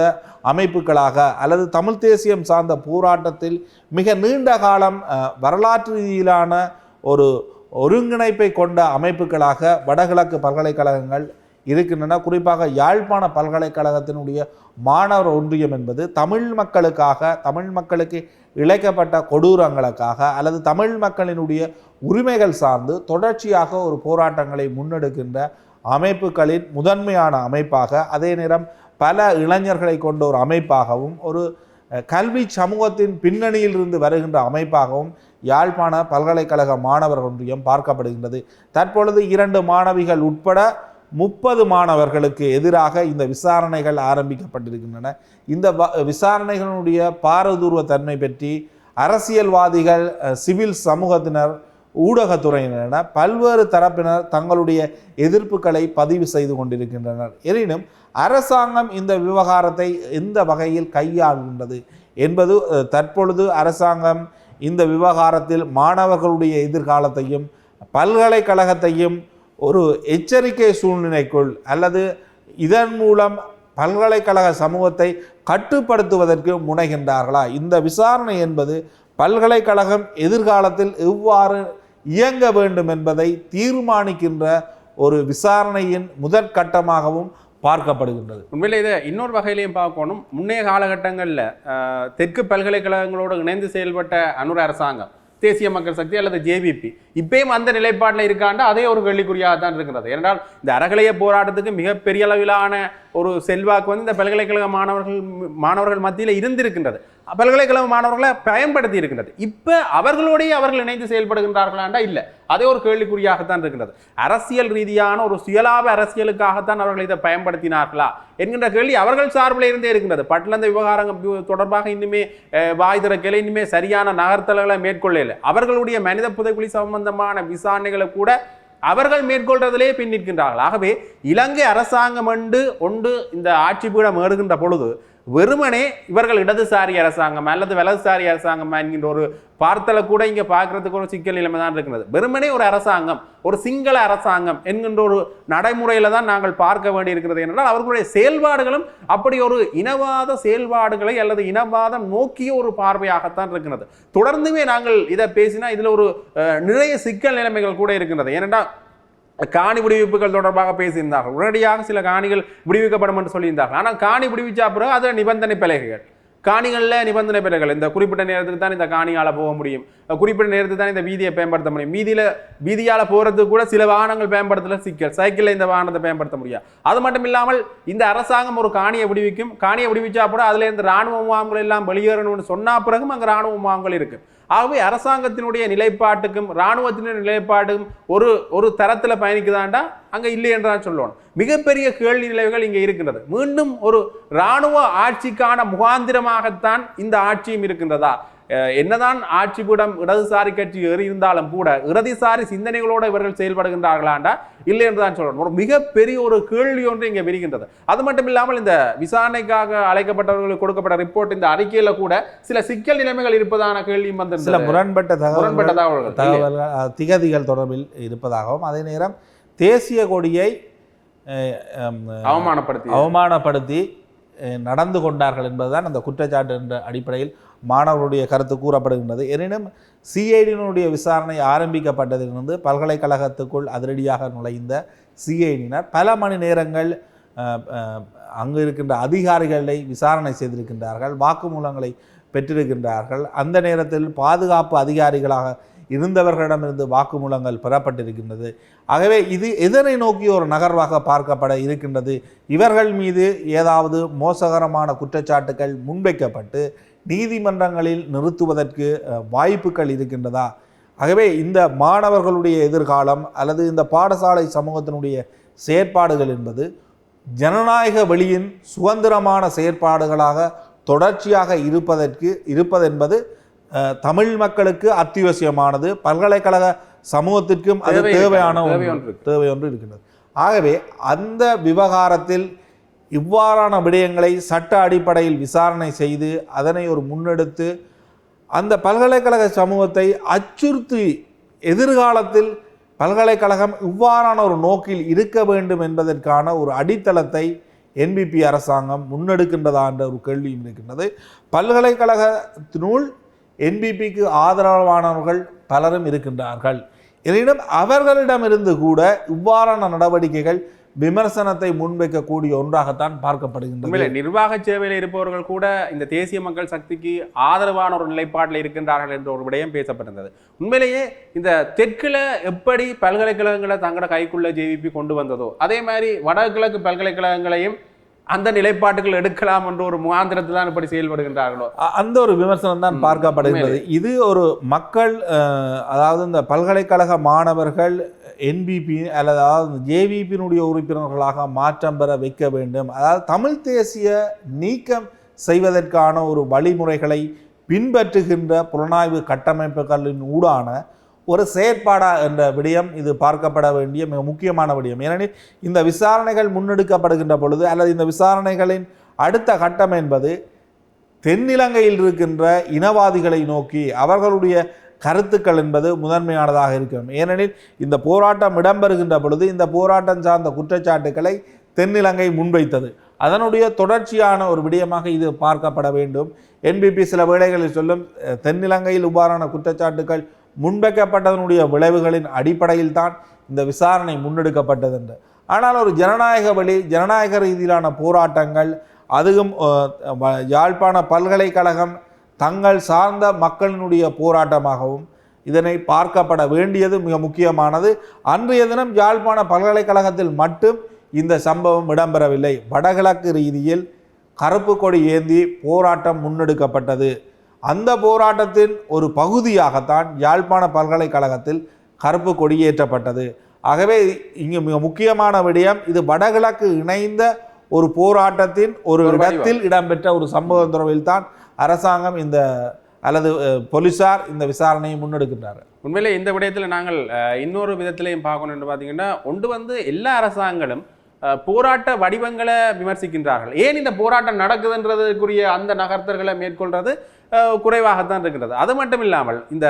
அமைப்புகளாக அல்லது தமிழ் தேசியம் சார்ந்த போராட்டத்தில் மிக நீண்ட காலம் வரலாற்று ரீதியிலான ஒரு ஒருங்கிணைப்பை கொண்ட அமைப்புகளாக வடகிழக்கு பல்கலைக்கழகங்கள் இருக்கின்றன. குறிப்பாக யாழ்ப்பாண பல்கலைக்கழகத்தினுடைய மாணவர் ஒன்றியம் என்பது தமிழ் மக்களுக்கு இழைக்கப்பட்ட கொடூரங்களுக்காக அல்லது தமிழ் மக்களினுடைய உரிமைகள் சார்ந்து தொடர்ச்சியாக ஒரு போராட்டங்களை முன்னெடுக்கின்ற அமைப்புகளின் முதன்மையான அமைப்பாக, அதே நேரம் பல இளைஞர்களை கொண்ட ஒரு அமைப்பாகவும் ஒரு கல்வி சமூகத்தின் பின்னணியில் இருந்து வருகின்ற அமைப்பாகவும் யாழ்ப்பாண பல்கலைக்கழக மாணவர் ஒன்றியம் பார்க்கப்படுகின்றது. தற்பொழுது 2 மாணவிகள் உட்பட 30 மாணவர்களுக்கு எதிராக இந்த விசாரணைகள் ஆரம்பிக்கப்பட்டிருக்கின்றன. இந்த விசாரணைகளுடைய பாரதூர்வ தன்மை பற்றி அரசியல்வாதிகள், சிவில் சமூகத்தினர், ஊடகத்துறையினர் என பல்வேறு தரப்பினர் தங்களுடைய எதிர்ப்புகளை பதிவு செய்து கொண்டிருக்கின்றனர். எனினும் அரசாங்கம் இந்த விவகாரத்தை எந்த வகையில் கையாளுகின்றது என்பது தற்பொழுது அரசாங்கம் இந்த விவகாரத்தில் மாணவர்களுடைய எதிர்காலத்தையும் பல்கலைக்கழகத்தையும் ஒரு எச்சரிக்கை சூழ்நிலைக்குள் அல்லது இதன் மூலம் பல்கலைக்கழக சமூகத்தை கட்டுப்படுத்துவதற்கு முனைகின்றார்களா? இந்த விசாரணை என்பது பல்கலைக்கழகம் எதிர்காலத்தில் எவ்வாறு இயங்க வேண்டும் என்பதை தீர்மானிக்கின்ற ஒரு விசாரணையின் முதற்கட்டமாகவும் பார்க்கப்படுகின்றது. உண்மையிலே இதை இன்னொரு வகையிலையும் பார்க்கணும். முன்னைய காலகட்டங்களில் தெற்கு பல்கலைக்கழகங்களோடு இணைந்து செயல்பட்ட அனுர அரசாங்கம், தேசிய மக்கள் சக்தி அல்லது ஜேவிபி இப்பயும் அந்த நிலைப்பாட்டில் இருக்காண்டா அதே ஒரு கேள்விக்குறியாக தான் இருக்கிறது. ஏனென்றால் இந்த அறகலைய போராட்டத்துக்கு மிகப்பெரிய அளவிலான ஒரு செல்வாக்கு இந்த பல்கலைக்கழக மாணவர்கள் மத்தியில் இருந்திருக்கின்றது. பல்கலைக்கழக மாணவர்களை பயன்படுத்தி இருக்கின்றது. இப்போ அவர்களோடையே அவர்கள் இணைந்து செயல்படுகின்றார்களாண்டா இல்லை, அதே ஒரு கேள்விக்குறியாகத்தான் இருக்கின்றது. அரசியல் ரீதியான ஒரு சுயலாப அரசியலுக்காகத்தான் அவர்கள் இதை பயன்படுத்தினார்களா என்கின்ற கேள்வி அவர்கள் சார்பில் இருந்தே இருக்கின்றது. பட்டிலந்த விவகாரங்கள் தொடர்பாக இன்னுமே வாய் திறக்கலை, இன்னுமே சரியான நகர்த்தல்களை மேற்கொள்ளலை. அவர்களுடைய மனித புதைக்குழி சம்பந்தமான விசாரணைகளை கூட அவர்கள் மேற்கொள்றதிலே பின் நிற்கின்றார்கள். ஆகவே இலங்கை அரசாங்கம் ஒன்று இந்த ஆட்சி பீடம் ஏறுகின்ற பொழுது வெறுமனே இவர்கள் இடதுசாரி அரசாங்கம் அல்லது வலதுசாரி அரசாங்கம் என்கின்ற ஒரு பார்த்தலை கூட இங்கே பார்க்கறதுக்கு ஒரு சிக்கல் நிலைமை தான் இருக்கிறது. வெறுமனே ஒரு அரசாங்கம், ஒரு சிங்கள அரசாங்கம் என்கின்ற ஒரு நடைமுறையில் தான் நாங்கள் பார்க்க வேண்டி இருக்கிறது. என்றால் அவர்களுடைய செயல்பாடுகளும் அப்படி ஒரு இனவாத செயல்பாடுகளை அல்லது இனவாதம் நோக்கிய ஒரு பார்வையாகத்தான் இருக்கிறது. தொடர்ந்துமே நாங்கள் இதை பேசினா இதில் ஒரு நிறைய சிக்கல் நிலைமைகள் கூட இருக்கின்றது. ஏனென்றால் காணி விடுவிப்புகள் தொடர்பாக பேசியிருந்தார்கள். உடனடியாக சில காணிகள் விடுவிக்கப்படும் என்று சொல்லியிருந்தார்கள். ஆனால் காணி விடுவிச்சா பிறகு அது நிபந்தனை பிழைகள், காணிகளில் நிபந்தனை பிழைகள். இந்த குறிப்பிட்ட நேரத்துக்கு தான் இந்த காணியால் போக முடியும், குறிப்பிட்ட நேரத்துக்கு தான் இந்த வீதியை பயன்படுத்த முடியும். வீதியால் போகிறதுக்கு கூட சில வாகனங்கள் பயன்படுத்தல சிக்கல், சைக்கிளில் இந்த வாகனத்தை பயன்படுத்த முடியாது. அது மட்டும் இல்லாமல் இந்த அரசாங்கம் ஒரு காணியை விடுவிக்கும், காணியை விடுவிச்சா பிறகு அதுல இருந்து இராணுவ முகாம்கள் எல்லாம் வெளியேறணும்னு சொன்னா பிறகும் அங்கே இராணுவ முகாம்கள் இருக்கு. ஆகவே அரசாங்கத்தினுடைய நிலைப்பாட்டுக்கும் இராணுவத்தினுடைய நிலைப்பாட்டுக்கும் ஒரு தரத்தில் பயணிக்குதாண்டா அங்கே இல்லை என்றுதான் சொல்லணும். மிகப்பெரிய கேள்வி நிலைகள் இங்கே இருக்கின்றது. மீண்டும் ஒரு இராணுவ ஆட்சிக்கான முகாந்திரமாகத்தான் இந்த ஆட்சியும் இருக்கின்றதா? என்னதான் ஆட்சி பீடம் இடதுசாரி கட்சி இருந்தாலும் கூட இடதுசாரி சிந்தனைகளோடு இவர்கள் செயல்படுகின்றார்களாண்டா இல்லை என்றுதான் சொல்லணும். ஒரு மிகப்பெரிய ஒரு கேள்வி ஒன்று இங்கே விரிகின்றது. அது மட்டும் இல்லாமல் இந்த விசாரணைக்காக அழைக்கப்பட்டவர்களுக்கு கொடுக்கப்பட்ட ரிப்போர்ட், இந்த அறிக்கையில கூட சில சிக்கல் நிலைமைகள் இருப்பதான கேள்வியும் வந்து சில முரண்பட்ட தகவல்கள் திகதிகள் தொடர்பில் இருப்பதாகவும், அதே நேரம் தேசிய கொடியை அவமானப்படுத்தி நடந்து கொண்டார்கள் என்பதுதான் அந்த குற்றச்சாட்டு என்ற அடிப்படையில் மாணவர்களுடைய கருத்து கூறப்படுகின்றது. எனினும் சிஐடியினுடைய விசாரணை ஆரம்பிக்கப்பட்டதிலிருந்து பல்கலைக்கழகத்துக்குள் அதிரடியாக நுழைந்த சிஐடியினர் பல மணி நேரங்கள் அங்கு இருக்கின்ற அதிகாரிகளை விசாரணை செய்திருக்கின்றார்கள், வாக்குமூலங்களை பெற்றிருக்கின்றார்கள். அந்த நேரத்தில் பாதுகாப்பு அதிகாரிகளாக இருந்தவர்களிடமிருந்து வாக்குமூலங்கள் பெறப்பட்டிருக்கின்றது. ஆகவே இது எதனை நோக்கி ஒரு நகர்வாக பார்க்கப்பட இருக்கின்றது? இவர்கள் மீது ஏதாவது மோசகரமான குற்றச்சாட்டுகள் முன்வைக்கப்பட்டு நீதிமன்றங்களில் நிறுத்துவதற்கு வாய்ப்புகள் இருக்கின்றதா? ஆகவே இந்த மாணவர்களுடைய எதிர்காலம் அல்லது இந்த பாடசாலை சமூகத்தினுடைய செயற்பாடுகள் என்பது ஜனநாயக வெளியின் சுதந்திரமான செயற்பாடுகளாக தொடர்ச்சியாக இருப்பதென்பது தமிழ் மக்களுக்கு அத்தியாவசியமானது. பல்கலைக்கழக சமூகத்திற்கும் அது தேவை ஒன்று இருக்கின்றது. ஆகவே அந்த விவகாரத்தில் இவ்வாறான விடயங்களை சட்ட அடிப்படையில் விசாரணை செய்து அதனை ஒரு முன்னெடுத்து அந்த பல்கலைக்கழக சமூகத்தை அச்சுறுத்தி எதிர்காலத்தில் பல்கலைக்கழகம் இவ்வாறான ஒரு நோக்கில் இருக்க வேண்டும் என்பதற்கான ஒரு அடித்தளத்தை என்பிபி அரசாங்கம் முன்னெடுக்கின்றதா என்ற ஒரு கேள்வியும் இருக்கின்றது. பல்கலைக்கழகத்தினுள் என்பிபிக்கு ஆதரவானவர்கள் பலரும் இருக்கின்றார்கள். எனினும் அவர்களிடமிருந்து கூட இவ்வாறான நடவடிக்கைகள் விமர்சனத்தை முன்வைக்கக்கூடிய ஒன்றாகத்தான் பார்க்கப்படுகின்றது. நிர்வாக சேவையில் இருப்பவர்கள் கூட இந்த தேசிய மக்கள் சக்திக்கு ஆதரவான ஒரு நிலைப்பாட்டில் இருக்கின்றார்கள் என்ற ஒரு விடயம் பேசப்பட்டிருந்தது. உண்மையிலேயே இந்த தெற்குல எப்படி பல்கலைக்கழகங்களை தங்களோட கைக்குள்ள ஜேவிபி கொண்டு வந்ததோ அதே மாதிரி வடகிழக்கு பல்கலைக்கழகங்களையும் அந்த நிலைப்பாட்டுகள் எடுக்கலாம் என்ற ஒரு முகாந்திரத்தில் தான் இப்படி செயல்படுகின்றார்களோ அந்த ஒரு விமர்சனம் தான் பார்க்கப்படுகிறது. இது ஒரு மக்கள் அதாவது இந்த பல்கலைக்கழக மாணவர்கள் என்பிபி அல்லது ஜேவிபியினுடைய உறுப்பினர்களாக மாற்றம் பெற வைக்க வேண்டும், அதாவது தமிழ் தேசிய நீக்கம் செய்வதற்கான ஒரு வழிமுறைகளை பின்பற்றுகின்ற புலனாய்வு கட்டமைப்புகளின் ஊடான ஒரு செயற்பாடா என்ற விடயம் இது பார்க்கப்பட வேண்டிய மிக முக்கியமான விடயம். ஏனெனில் இந்த விசாரணைகள் முன்னெடுக்கப்படுகின்ற பொழுது அல்லது இந்த விசாரணைகளின் அடுத்த கட்டம் என்பது தென்னிலங்கையில் இருக்கின்ற இனவாதிகளை நோக்கி அவர்களுடைய கருத்துக்கள் என்பது முதன்மையானதாக இருக்கிறது. ஏனெனில் இந்த போராட்டம் இடம்பெறுகின்ற பொழுது இந்த போராட்டம் சார்ந்த குற்றச்சாட்டுக்களை தென்னிலங்கை முன்வைத்தது. அதனுடைய தொடர்ச்சியான ஒரு விடயமாக இது பார்க்கப்பட வேண்டும். என்பிபி சில வேளைகளில் சொல்லும் தென்னிலங்கையில் இவ்வாறான குற்றச்சாட்டுக்கள் முன்வைக்கப்பட்டதனுடைய விளைவுகளின் அடிப்படையில் தான் இந்த விசாரணை முன்னெடுக்கப்பட்டது என்று. ஆனால் ஒரு ஜனநாயக ரீதியிலான போராட்டங்கள் அதுவும் யாழ்ப்பாண பல்கலைக்கழகம் தங்கள் சார்ந்த மக்களினுடைய போராட்டமாகவும் இதனை பார்க்கப்பட வேண்டியது மிக முக்கியமானது. அன்றைய தினம் யாழ்ப்பாண பல்கலைக்கழகத்தில் மட்டும் இந்த சம்பவம் இடம்பெறவில்லை. வடகிழக்கு ரீதியில் கருப்பு கொடி ஏந்தி போராட்டம் முன்னெடுக்கப்பட்டது. அந்த போராட்டத்தின் ஒரு பகுதியாகத்தான் யாழ்ப்பாண பல்கலைக்கழகத்தில் கருப்பு கொடி ஏற்றப்பட்டது. ஆகவே இங்கு மிக முக்கியமான விடயம் இது வடகிழக்கு இணைந்த ஒரு போராட்டத்தின் ஒரு இடத்தில் இடம்பெற்ற ஒரு சம்பவம் தொடர்பில் தான் அரசாங்கம் இந்த அல்லது போலீசார் இந்த விசாரணையை முன்னெடுக்கின்றார். உண்மையிலே இந்த விடயத்தில் நாங்கள் இன்னொரு விதத்திலையும் பார்க்கணும்னு பார்த்தீங்கன்னா ஒன்று எல்லா அரசாங்கங்களும் போராட்ட வடிவங்களை விமர்சிக்கின்றார்கள். ஏன் இந்த போராட்டம் நடக்குதுன்றதுக்குரிய அந்த நகர்த்தல்களை மேற்கொள்றது குறைவாகத்தான் இருக்கிறது. அது மட்டும் இல்லாமல் இந்த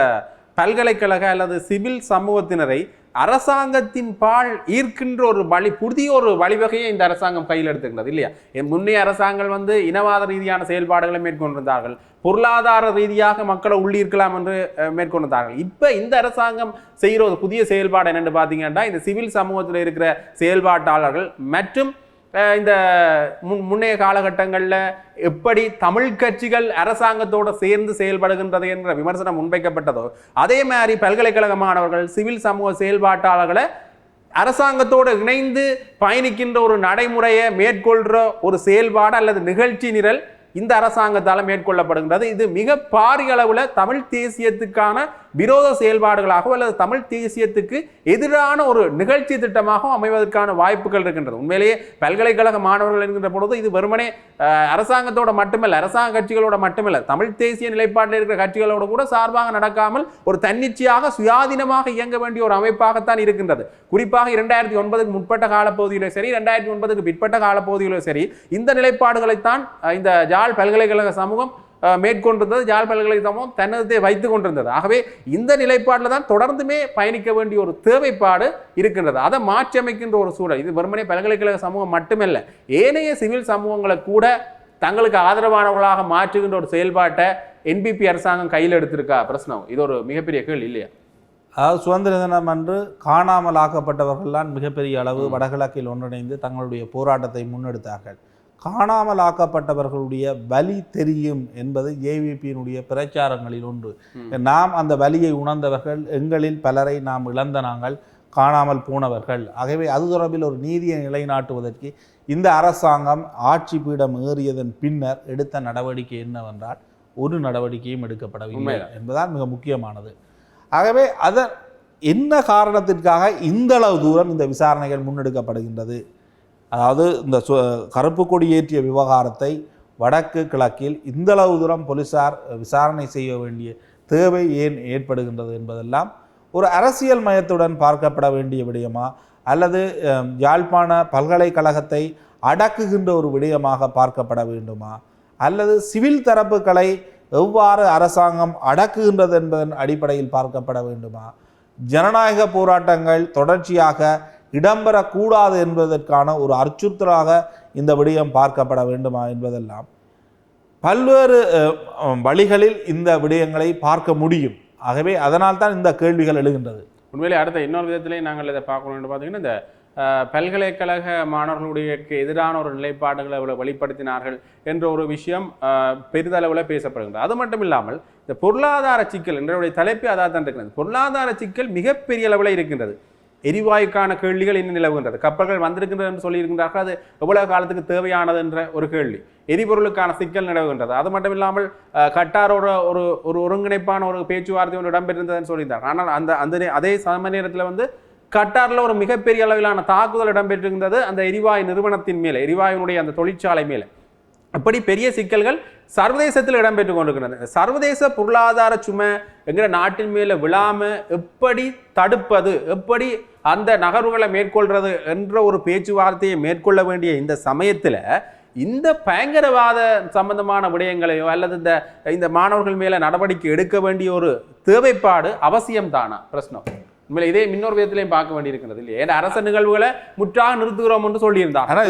பல்கலைக்கழக அல்லது சிவில் சமூகத்தினரை அரசாங்கத்தின் பால் ஈர்க்கின்ற ஒரு புதிய ஒரு வழிவகையை இந்த அரசாங்கம் கையில் எடுத்துக்கின்றது இல்லையா? முன்னைய அரசாங்கம் இனவாத ரீதியான செயல்பாடுகளை மேற்கொண்டிருந்தார்கள், பொருளாதார ரீதியாக மக்களை உள்ளீர்க்கலாம் என்று மேற்கொண்டிருந்தார்கள். இப்போ இந்த அரசாங்கம் செய்கிற ஒரு புதிய செயல்பாடு என்னென்னு பார்த்தீங்கன்னா இந்த சிவில் சமூகத்தில் இருக்கிற செயல்பாட்டாளர்கள் மற்றும் இந்த முன்னைய காலகட்டங்களில் எப்படி தமிழ் கட்சிகள் அரசாங்கத்தோடு சேர்ந்து செயல்படுகின்றது என்ற விமர்சனம் முன்வைக்கப்பட்டதோ அதே மாதிரி பல்கலைக்கழக மாணவர்கள் சிவில் சமூக செயல்பாட்டாளர்களை அரசாங்கத்தோடு இணைந்து பயணிக்கின்ற ஒரு நடைமுறையை மேற்கொள்கிற ஒரு செயல்பாடு அல்லது நிகழ்ச்சி நிரல் இந்த அரசாங்கத்தால் மேற்கொள்ளப்படுகின்றது. இது மிக பாரிய அளவில் தமிழ் தேசியத்துக்கான விரோத செயல்பாடுகளாகவும் அல்லது தமிழ் தேசியத்துக்கு எதிரான ஒரு நிகழ்ச்சி திட்டமாகவும் அமைவதற்கான வாய்ப்புகள் இருக்கின்றது. உண்மையிலேயே பல்கலைக்கழக மாணவர்கள் என்கின்ற பொழுது இது வெறுமனே அரசாங்கத்தோட மட்டுமல்ல, அரசாங்க கட்சிகளோட மட்டுமல்ல, தமிழ் தேசிய நிலைப்பாட்டில் இருக்கிற கட்சிகளோடு கூட சார்பாக நடக்காமல் ஒரு தன்னிச்சையாக சுயாதீனமாக இயங்க வேண்டிய ஒரு அமைப்பாகத்தான் இருக்கின்றது. குறிப்பாக 2009க்கு முற்பட்ட காலப்பகுதியிலும் சரி 2009க்கு பிற்பட்ட காலப்பகுதியிலும் சரி இந்த நிலைப்பாடுகளைத்தான் இந்த யாழ் பல்கலைக்கழக சமூகம் மேற்கொண்டிருந்தது, யாழ் பல்கலைக்கழக சமூகம் தன்னதை வைத்துக் கொண்டிருந்தது. ஆகவே இந்த நிலைப்பாட்டில் தான் தொடர்ந்துமே பயணிக்க வேண்டிய ஒரு தேவைப்பாடு இருக்கின்றது. அதை மாற்றி அமைக்கின்ற ஒரு சூழல் இது வெறுமனே பல்கலைக்கழக சமூகம் மட்டுமல்ல, ஏனைய சிவில் சமூகங்களை கூட தங்களுக்கு ஆதரவானவர்களாக மாற்றுகின்ற ஒரு செயல்பாட்டை என்பிபி அரசாங்கம் கையில் எடுத்திருக்கா பிரச்சனை? இது ஒரு மிகப்பெரிய கேள்வி இல்லையா? அதாவது சுதந்திர தினம் அன்று காணாமல் ஆக்கப்பட்டவர்கள்தான் மிகப்பெரிய அளவு வடகிழக்கில் ஒன்றிணைந்து தங்களுடைய போராட்டத்தை முன்னெடுத்தார்கள். காணாமல் ஆக்கப்பட்டவர்களுடைய வலி தெரியும் என்பது ஜேவிபியினுடைய பிரச்சாரங்களில் ஒன்று. நாம் அந்த வலியை உணர்ந்தவர்கள், எங்களில் பலரை நாம் இழந்த நாங்கள் காணாமல் போனவர்கள். ஆகவே அது தொடர்பில் ஒரு நீதியை நிலைநாட்டுவதற்கு இந்த அரசாங்கம் ஆட்சி பீடம் ஏறியதன் பின்னர் எடுத்த நடவடிக்கை என்னவென்றால் ஒரு நடவடிக்கையும் எடுக்கப்படவில்லை என்பதுதான் மிக முக்கியமானது. ஆகவே அதன் என்ன காரணத்திற்காக இந்த அளவு தூரம் இந்த விசாரணைகள் முன்னெடுக்கப்படுகின்றது? அதாவது இந்த கருப்பு கொடி ஏற்றிய விவகாரத்தை வடக்கு கிழக்கில் இந்தளவு தூரம் போலீசார் விசாரணை செய்ய வேண்டிய தேவை ஏன் ஏற்படுகின்றது என்பதெல்லாம் ஒரு அரசியல் மயத்துடன் பார்க்கப்பட வேண்டிய விடயமா அல்லது யாழ்ப்பாண பல்கலைக்கழகத்தை அடக்குகின்ற ஒரு விடயமாக பார்க்கப்பட வேண்டுமா, அல்லது சிவில் தரப்புகளை எவ்வாறு அரசாங்கம் அடக்குகின்றது என்பதன் அடிப்படையில் பார்க்கப்பட வேண்டுமா, ஜனநாயக போராட்டங்கள் தொடர்ச்சியாக இடம்பெறக்கூடாது என்பதற்கான ஒரு அச்சுறுத்தலாக இந்த விடயம் பார்க்கப்பட வேண்டுமா என்பதெல்லாம் பல்வேறு வழிகளில் இந்த விடயங்களை பார்க்க முடியும். ஆகவே அதனால் தான் இந்த கேள்விகள் எழுகின்றது. உண்மையிலே அடுத்த இன்னொரு விதத்திலே நாங்கள் இதை பார்க்கணும்னு பார்த்தீங்கன்னா, இந்த பல்கலைக்கழக மாணவர்களுடைய எதிரான ஒரு நிலைப்பாடுகளை வெளிப்படுத்தினார்கள் என்ற ஒரு விஷயம் பெரிதளவில் பேசப்படுகின்றது. அது மட்டும் இல்லாமல் இந்த பொருளாதார சிக்கல் என்றுடைய தலைப்பு அதாக தான் இருக்கிறது. பொருளாதார சிக்கல் மிகப்பெரிய அளவில் இருக்கின்றது. எரிவாயுக்கான கேள்விகள் இன்னும் நிலவுகின்றது. கப்பல்கள் வந்திருக்கின்றது என்று சொல்லியிருக்கின்றார்கள். அது எவ்வளவு காலத்துக்கு தேவையானது என்ற ஒரு கேள்வி. எரிபொருளுக்கான சிக்கல் நிலவுகின்றது. அது மட்டும் இல்லாமல் கட்டாரோட ஒரு ஒரு ஒருங்கிணைப்பான ஒரு பேச்சுவார்த்தை ஒன்று இடம்பெற்றிருந்ததுன்னு சொல்லியிருந்தாங்க. ஆனால் அந்த அதே சம நேரத்தில் கட்டாரில் ஒரு மிகப்பெரிய அளவிலான தாக்குதல் இடம்பெற்றிருந்தது அந்த எரிவாயு நிறுவனத்தின் மேலே, எரிவாயுனுடைய அந்த தொழிற்சாலை மேலே. அப்படி பெரிய சிக்கல்கள் சர்வதேசத்தில் இடம்பெற்றுக் கொண்டிருக்கின்றன. சர்வதேச பொருளாதார சுமை என்கிற நாட்டின் மேலே விழாம எப்படி தடுப்பது, எப்படி அந்த நகர்வுகளை மேற்கொள்றது என்ற ஒரு பேச்சுவார்த்தையை மேற்கொள்ள வேண்டிய இந்த சமயத்தில் இந்த பயங்கரவாத சம்பந்தமான விடயங்களையோ அல்லது இந்த மாணவர்கள் மேலே நடவடிக்கை எடுக்க வேண்டிய ஒரு தேவைப்பாடு அவசியம்தானா பிரச்சனை? உண்மையில இதே இன்னொரு விதத்திலையும் பார்க்க வேண்டியிருக்கிறது இல்லையா? ஏன்னா அரச நிகழ்வுகளை முற்றாக நிறுத்துகிறோம் என்று சொல்லியிருந்தாங்க. ஆனால்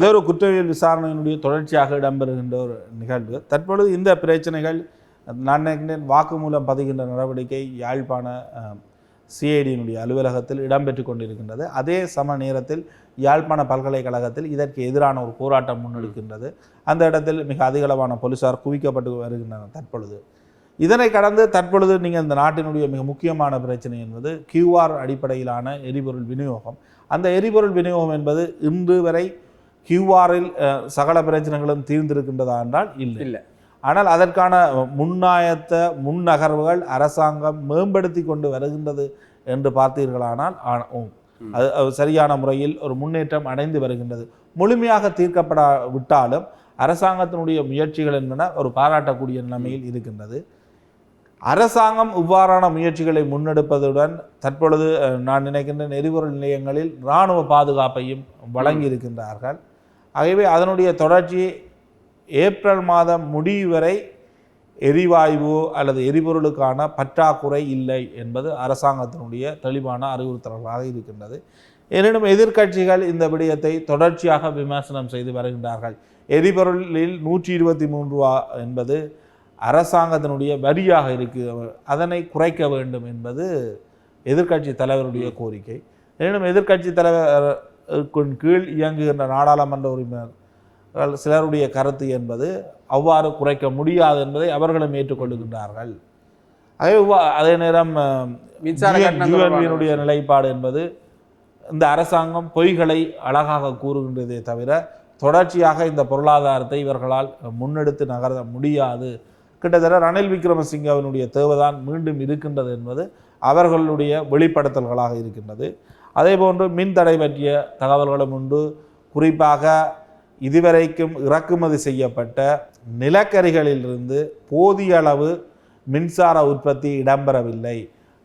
இது ஒரு குற்றவியல் விசாரணையினுடைய தொடர்ச்சியாக இடம்பெறுகின்ற ஒரு நிகழ்வு. தற்பொழுது இந்த பிரச்சனைகள் நான் நினைக்கின்றேன் வாக்குமூலம் பதிகின்ற நடவடிக்கை யாழ்ப்பாண சிஐடியினுடைய அலுவலகத்தில் இடம்பெற்று கொண்டிருக்கின்றது. அதே சம நேரத்தில் யாழ்ப்பாண பல்கலைக்கழகத்தில் இதற்கு எதிரான ஒரு போராட்டம் முன்னெடுக்கின்றது. அந்த இடத்தில் மிக அதிகளவான போலீசார் குவிக்கப்பட்டு வருகின்றனர் தற்பொழுது. இதனை கடந்து தற்பொழுது நீங்கள் இந்த நாட்டினுடைய மிக முக்கியமான பிரச்சனை என்பது QR அடிப்படையிலான எரிபொருள் விநியோகம். அந்த எரிபொருள் விநியோகம் என்பது இன்று வரை QR-இல் சகல பிரச்சனைகளும் தீர்ந்திருக்கின்றதா என்றால் இல்லை. ஆனால் அதற்கான முன்னகர்வுகள் அரசாங்கம் மேம்படுத்தி கொண்டு வருகின்றது என்று பார்த்தீர்களானால் அது சரியான முறையில் ஒரு முன்னேற்றம் அடைந்து வருகின்றது. முழுமையாக தீர்க்கப்படாவிட்டாலும் அரசாங்கத்தினுடைய முயற்சிகள் என்பன ஒரு பாராட்டக்கூடிய நிலைமையில் இருக்கின்றது. அரசாங்கம் இவ்வாறான முயற்சிகளை முன்னெடுப்பதுடன் தற்பொழுது நான் நினைக்கின்ற எரிபொருள் நிலையங்களில் இராணுவ பாதுகாப்பையும் வழங்கி இருக்கின்றார்கள். ஆகவே அதனுடைய தொடர்ச்சி ஏப்ரல் மாதம் முடிவு வரை எரிவாயு அல்லது எரிபொருளுக்கான பற்றாக்குறை இல்லை என்பது அரசாங்கத்தினுடைய தெளிவான அறிவுறுத்தல்களாக இருக்கின்றது. எனினும் எதிர்க்கட்சிகள் இந்த விடயத்தை தொடர்ச்சியாக விமர்சனம் செய்து வருகின்றார்கள். எரிபொருளில் 123 ரூபா என்பது அரசாங்கத்தினுடைய வரியாக இருக்குது, அதனை குறைக்க வேண்டும் என்பது எதிர்க்கட்சி தலைவருடைய கோரிக்கை. எனினும் எதிர்க்கட்சி தலைவரின் கீழ் இயங்குகின்ற நாடாளுமன்ற உறுப்பினர்கள் சிலருடைய கருத்து என்பது அவ்வாறு குறைக்க முடியாது என்பதை அவர்களும் ஏற்றுக்கொள்ளுகின்றார்கள். அதே நேரம் யூஎன்பியினுடைய நிலைப்பாடு என்பது இந்த அரசாங்கம் பொய்களை அழகாக கூறுகின்றதே தவிர தொடர்ச்சியாக இந்த பொருளாதாரத்தை இவர்களால் முன்னெடுத்து நகர முடியாது. கிட்டத்தட்ட ரணில் விக்ரமசிங்கவினுடைய தேவைதான் மீண்டும் இருக்கின்றது என்பது அவர்களுடைய வெளிப்படுத்தல்களாக இருக்கின்றது. அதே போன்று மின் தடை பற்றிய தகவல்களும் உண்டு. குறிப்பாக இதுவரைக்கும் இறக்குமதி செய்யப்பட்ட நிலக்கரிகளிலிருந்து போதிய அளவு மின்சார உற்பத்தி இடம்பெறவில்லை.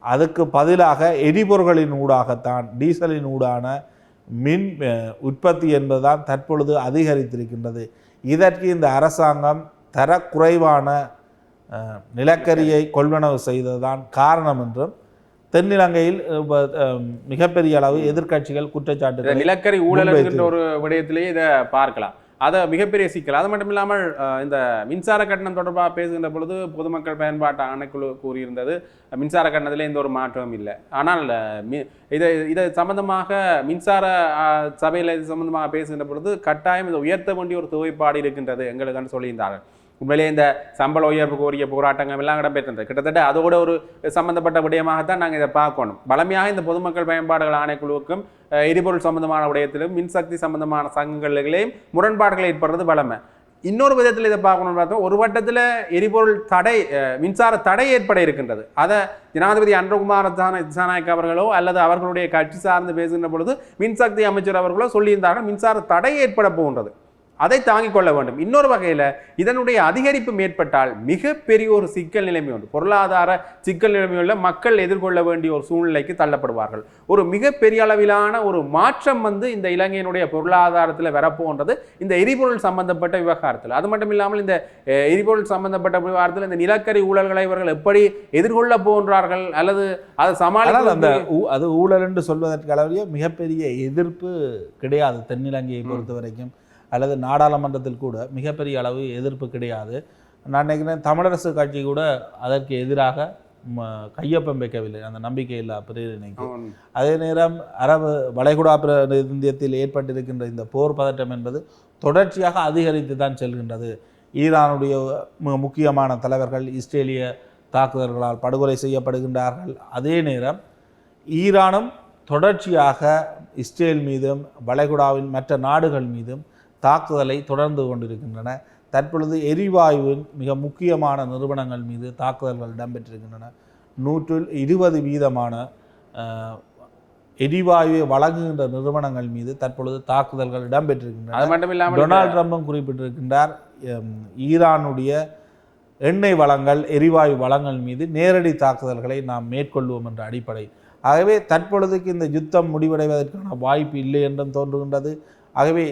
அதுக்கு பதிலாக எரிபொருள்களின் ஊடாகத்தான் டீசலின் ஊடான மின் உற்பத்தி என்பதுதான் தற்பொழுது அதிகரித்திருக்கின்றது. இதற்கு இந்த அரசாங்கம் தரக்குறைவான நிலக்கரியை கொள்வனவு செய்ததுதான் காரணம் என்றும் தென்னிலங்கையில் மிகப்பெரிய அளவு எதிர்க்கட்சிகள் குற்றச்சாட்டு நிலக்கரி ஊழல் என்கின்ற ஒரு விடயத்திலேயே இதை பார்க்கலாம். அதை மிகப்பெரிய சிக்கல். அது மட்டும் இல்லாமல் இந்த மின்சார கட்டணம் தொடர்பாக பேசுகின்ற பொழுது பொதுமக்கள் பயன்பாட்டு ஆணைக்குழு கூறியிருந்தது மின்சார கட்டணத்தில் எந்த ஒரு மாற்றமும் இல்லை. ஆனால் இதை சம்பந்தமாக மின்சார சபையில் இது சம்பந்தமாக பேசுகின்ற பொழுது கட்டாயம் இதை உயர்த்த வேண்டிய ஒரு தேவைப்பாடு இருக்கின்றது எங்களுக்குன்னு சொல்லியிருந்தார்கள். உண்மையிலே இந்த சம்பள உயர்வு கோரிய போராட்டங்கள் எல்லாம் இடம்பெற்றது. கிட்டத்தட்ட அதோட ஒரு சம்பந்தப்பட்ட விடயமாகத்தான் நாங்கள் இதை பார்க்கணும். பலமையாக இந்த பொதுமக்கள் பயன்பாடுகள் ஆணைக்குழுவுக்கும் எரிபொருள் சம்பந்தமான விடயத்திலும் மின்சக்தி சம்பந்தமான சங்கங்களையும் முரண்பாடுகள் ஏற்படுறது பலமை. இன்னொரு விதத்தில் இதை பார்க்கணும்னு பார்த்தோம், ஒரு வட்டத்தில் எரிபொருள் தடை மின்சார தடை ஏற்பட இருக்கின்றது. அதை ஜனாதிபதி அன்றகுமார திசாநாயக்க அவர்களோ அல்லது அவர்களுடைய கட்சி சார்ந்து பேசுகின்ற பொழுது மின்சக்தி அமைச்சர் அவர்களோ சொல்லியிருந்தார்கள் மின்சார தடை ஏற்பட போகின்றது. அதை தாங்கிக் கொள்ள வேண்டும். இன்னொரு வகையில் இதனுடைய அதிகரிப்பு மேற்பட்டால் மிகப்பெரிய ஒரு சிக்கல் நிலைமை உண்டு. பொருளாதார சிக்கல் நிலைமையுள்ள மக்கள் எதிர்கொள்ள வேண்டிய ஒரு சூழ்நிலைக்கு தள்ளப்படுவார்கள். ஒரு மிகப்பெரிய அளவிலான ஒரு மாற்றம் இந்த இலங்கையினுடைய பொருளாதாரத்தில் வரப்போன்றது இந்த எரிபொருள் சம்பந்தப்பட்ட விவகாரத்தில். அது மட்டும் இல்லாமல் இந்த எரிபொருள் சம்பந்தப்பட்ட விவகாரத்தில் இந்த நிலக்கரி ஊழல்களை இவர்கள் எப்படி எதிர்கொள்ள போன்றார்கள் அல்லது அதை சமாளிக்க அந்த அது ஊழல் என்று சொல்வதற்கு அளவிலேயே மிகப்பெரிய எதிர்ப்பு கிடையாது. தென்னிலங்கையை பொறுத்த வரைக்கும் அல்லது நாடாளுமன்றத்தில் கூட மிகப்பெரிய அளவு எதிர்ப்பு கிடையாது. நான் நினைக்கிறேன் தமிழரசு கட்சி கூட அதற்கு எதிராக கையொப்பம் வைக்கவில்லை அந்த நம்பிக்கையில்லா பிரேரணைக்கு. அதே நேரம் அரபு வளைகுடா பிராந்தியத்தில் ஏற்பட்டிருக்கின்ற இந்த போர் பதட்டம் என்பது தொடர்ச்சியாக அதிகரித்து தான் செல்கின்றது. ஈரானுடைய முக்கியமான தலைவர்கள் இஸ்ரேலிய தாக்குதல்களால் படுகொலை செய்யப்படுகின்றார்கள். அதே நேரம் ஈரானும் தொடர்ச்சியாக இஸ்ரேல் மீதும் வளைகுடாவின் மற்ற நாடுகள் மீதும் தாக்குதலை தொடர்ந்து கொண்டிருக்கின்றன. தற்பொழுது எரிவாயுவின் மிக முக்கியமான நிறுவனங்கள் மீது தாக்குதல்கள் இடம்பெற்றிருக்கின்றன. 120% எரிவாயுவை வழங்குகின்ற நிறுவனங்கள் மீது தற்பொழுது தாக்குதல்கள் இடம்பெற்றிருக்கின்றன. அது மட்டும் இல்லாமல் டொனால்ட் ட்ரம்பும் குறிப்பிட்டிருக்கின்றார், எண்ணெய் எண்ணெய் வளங்கள் எரிவாயு வளங்கள் மீது நேரடி தாக்குதல்களை நாம் மேற்கொள்வோம் என்ற அடிப்படை. ஆகவே தற்பொழுதுக்கு இந்த யுத்தம் முடிவடைவதற்கான வாய்ப்பு இல்லை என்றும் தோன்றுகின்றது. ஆகவே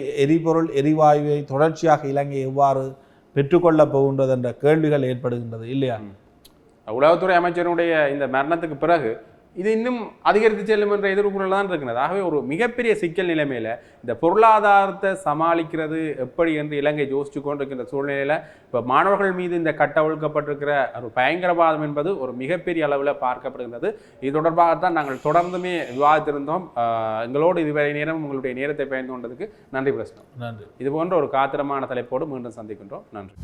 எரிவாயுவை தொடர்ச்சியாக இலங்கை எவ்வாறு பெற்றுக்கொள்ளப் போகின்றது என்ற கேள்விகள் ஏற்படுகின்றது இல்லையா? உளவுத்துறை அமைச்சருடைய இந்த மரணத்துக்கு பிறகு இது இன்னும் அதிகரித்து செல்லும் என்ற எதிர்ப்புகள் தான் இருக்கிறது. ஆகவே ஒரு மிகப்பெரிய சிக்கல் நிலைமையில இந்த பொருளாதாரத்தை சமாளிக்கிறது எப்படி என்று இலங்கை யோசிச்சு கொண்டிருக்கின்ற சூழ்நிலையில இப்போ மாணவர்கள் மீது இந்த கட்டவிழ்க்கப்பட்டிருக்கிற ஒரு பயங்கரவாதம் என்பது ஒரு மிகப்பெரிய அளவில் பார்க்கப்படுகின்றது. இது தொடர்பாகத்தான் நாங்கள் தொடர்ந்துமே விவாதித்திருந்தோம். எங்களோடு இதுவரை நேரம் உங்களுடைய நேரத்தை பயந்து கொண்டதுக்கு நன்றி பிரச்சனை. நன்றி. இது போன்ற ஒரு காத்திரமான தலைப்போடு மீண்டும் சந்திக்கின்றோம். நன்றி.